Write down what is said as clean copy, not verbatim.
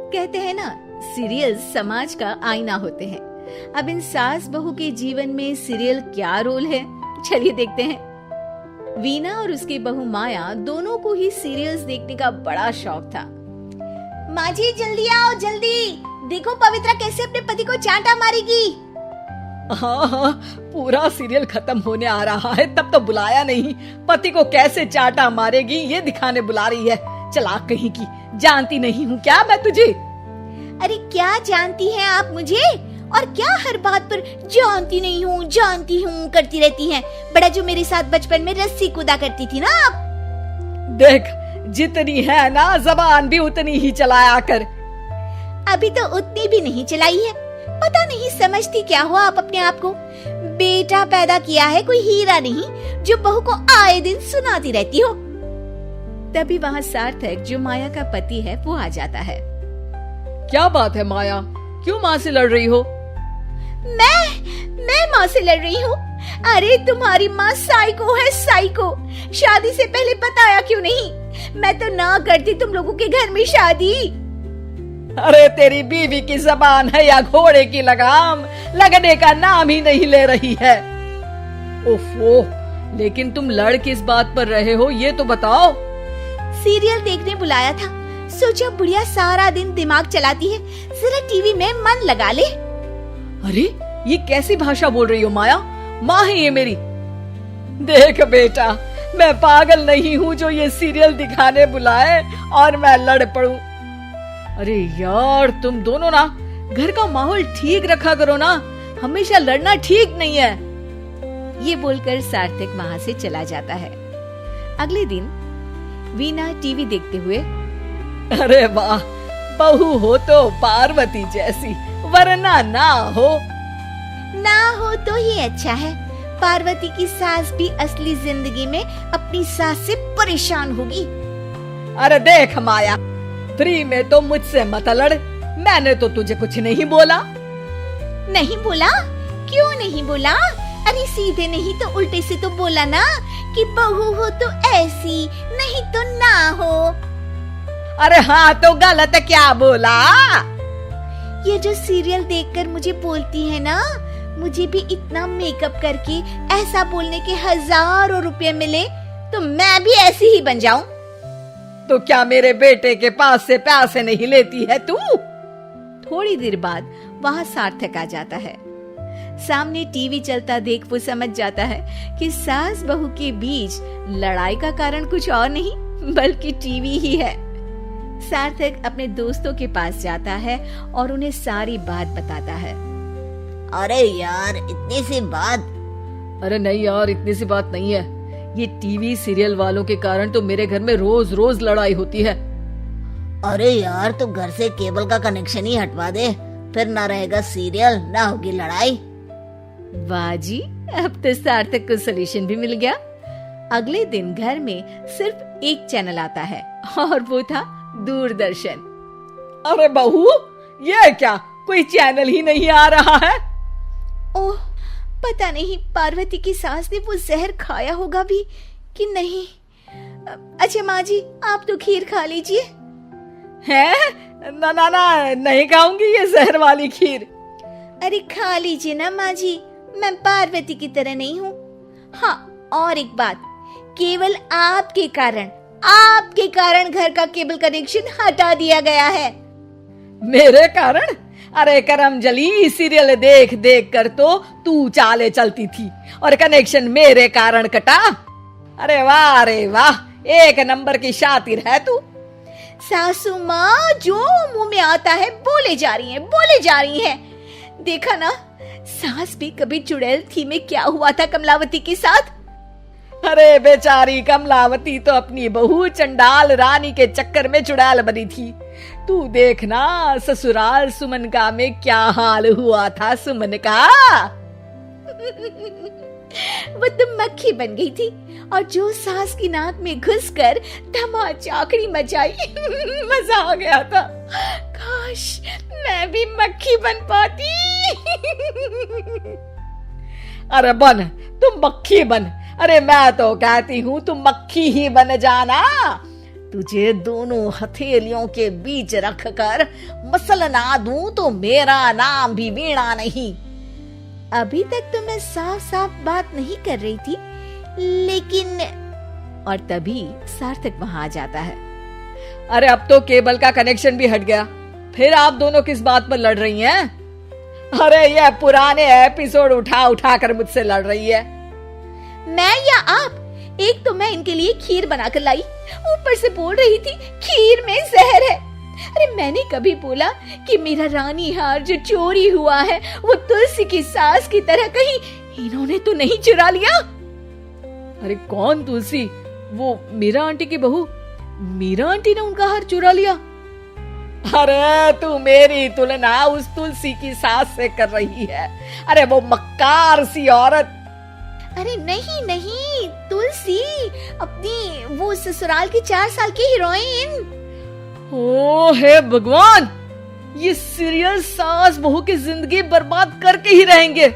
कहते हैं ना, सीरियल समाज का आईना होते हैं। अब इन सास बहू के जीवन में सीरियल क्या रोल है, चलिए देखते हैं। वीना और उसकी बहू माया दोनों को ही सीरियल्स देखने का बड़ा शौक था। माँ जी जल्दी आओ, जल्दी देखो पवित्रा कैसे अपने पति को चांटा मारेगी। हाँ, पूरा सीरियल खत्म होने आ रहा है, तब तो बुलाया नहीं। पति को कैसे चांटा मारेगी ये दिखाने बुला रही है। चालाक कहीं की, जानती नहीं हूँ क्या मैं तुझे? अरे क्या जानती हैं आप मुझे, और क्या हर बात पर जानती जानती हूँ करती रहती हैं। बड़ा जो मेरे साथ बचपन में रस्सी कूदा करती थी ना आप। देख, जितनी है ना जबान भी उतनी ही चलाया कर। अभी तो उतनी भी नहीं चलाई है। पता नहीं समझती क्या हो आप अपने आप को। बेटा पैदा किया है, कोई हीरा नहीं जो बहू को आए दिन सुनाती रहती हो। तभी वहाँ सार्थक, जो माया का पति है, वो आ जाता है। क्या बात है माया, क्यों माँ से लड़ रही हो? मैं माँ से लड़ रही हूँ? अरे तुम्हारी माँ साइको है, साइको। शादी से पहले बताया क्यों नहीं? मैं तो ना करती तुम लोगों के घर में शादी। अरे तेरी बीवी की जबान है या घोड़े की लगाम, लगने का नाम ही नहीं ले रही है। ओफो, लेकिन तुम लड़ किस बात पर रहे हो ये तो बताओ। सीरियल देखने बुलाया था, सोचा बुढ़िया सारा दिन दिमाग चलाती है, जरा टीवी में मन लगा ले। अरे ये कैसी भाषा बोल रही हो माया? माँ है ये मेरी। देख बेटा, मैं पागल नहीं हूँ जो ये सीरियल दिखाने बुलाए और मैं लड़ पड़ूं। अरे यार, तुम दोनों ना घर का माहौल ठीक रखा करो ना, हमेशा लड़ना ठीक नहीं है। ये बोलकर सार्थक वहाँ से चला जाता है। अगले दिन वीना टीवी देखते हुए, अरे वाह, बहू हो तो पार्वती जैसी, वरना ना हो तो ही अच्छा है। पार्वती की सास भी असली जिंदगी में अपनी सास से परेशान होगी। अरे देख माया, फ्री में तो मुझसे मत लड़। मैंने तो तुझे कुछ नहीं बोला। नहीं बोला? क्यों नहीं बोला? अरे सीधे नहीं तो उल्टे से तो बोला ना कि बहू हो तो ऐसी, नहीं तो ना हो। अरे हाँ, तो गलत क्या बोला? ये जो सीरियल देखकर मुझे बोलती है ना, मुझे भी इतना मेकअप करके ऐसा बोलने के हजारों रुपए मिले तो मैं भी ऐसी ही बन जाऊं। तो क्या मेरे बेटे के पास से पैसे नहीं लेती है तू? थोड़ी देर बाद वहाँ सार्थक आ जाता है। सामने टीवी चलता देख वो समझ जाता है कि सास बहू के बीच लड़ाई का कारण कुछ और नहीं बल्कि टीवी ही है। सार्थक अपने दोस्तों के पास जाता है और उन्हें सारी बात बताता है। अरे यार, इतनी सी बात? अरे नहीं यार, इतनी सी बात नहीं है। ये टीवी सीरियल वालों के कारण तो मेरे घर में रोज रोज लड़ाई होती है। अरे यार, तो घर से केबल का कनेक्शन ही हटवा दे, फिर ना रहेगा सीरियल, ना होगी लड़ाई। वाह जी, अब तो सार्थक को सोल्यूशन भी मिल गया। अगले दिन घर में सिर्फ एक चैनल आता है और वो था दूरदर्शन। अरे बहू, ये क्या, कोई चैनल ही नहीं आ रहा है? ओह, पता नहीं पार्वती की सास ने वो जहर खाया होगा भी कि नहीं। अच्छा माँ जी, आप तो खीर खा लीजिए। हैं? ना ना ना, नहीं खाऊंगी ये जहर वाली खीर। अरे खा लीजिए ना माँ जी, मैं पार्वती की तरह नहीं हूँ। हाँ, और एक बात, केवल आपके कारण घर का केबल कनेक्शन हटा दिया गया है। मेरे कारण? अरे करमजली, सीरियल देख देख कर तो तू चाले चलती थी और कनेक्शन मेरे कारण कटा। अरे वाह, एक नंबर की शातिर है तू। सासू माँ जो मुंह में आता है बोले जा रही हैं। देखा ना, सास भी कभी चुड़ैल थी में क्या हुआ था कमलावती के साथ। अरे बेचारी कमलावती तो अपनी बहू चंडाल रानी के चक्कर में चुड़ैल बनी थी। तू देखना ससुराल सुमन का में क्या हाल हुआ था सुमन का। वो तो मक्खी बन गई थी और जो सास की नाक में घुसकर धमाचाकड़ी मचाई। मजा आ गया था। काश मैं भी मक्खी बन पाती। अरे बन, तुम मक्खी बन। अरे मैं तो कहती हूँ तुम मक्खी ही बन जाना। तुझे दोनों हथेलियों के बीच रखकर मसलना दूं तो मेरा नाम भी वीणा नहीं। अभी तक तो मैं साफ साफ बात नहीं कर रही थी, लेकिन। और तभी सार्थक वहां आ जाता है। अरे अब तो केबल का कनेक्शन भी हट गया, फिर आप दोनों किस बात पर लड़ रही हैं? अरे ये पुराने एपिसोड उठा उठा कर मुझसे लड़ रही है। मैं या आप? एक तो मैं इनके लिए खीर बनाकर लाई, ऊपर से बोल रही थी खीर में जहर है। अरे मैंने कभी बोला कि मेरा रानी हार जो चोरी हुआ है वो तुलसी की सास की तरह कहीं इन्होंने तो नहीं चुरा लिया? अरे कौन तुलसी? वो मीरा आंटी की बहू। मीरा आंटी ने उनका हार चुरा लिया? अरे तू मेरी तुलना उस तुलसी की सास से कर रही है। अरे वो मक्कार सी औरत। अरे नहीं नहीं, तुलसी अपनी वो ससुराल की 4 साल की हीरोइन। ओ हे भगवान, ये सीरियल सास बहू की जिंदगी बर्बाद करके ही रहेंगे।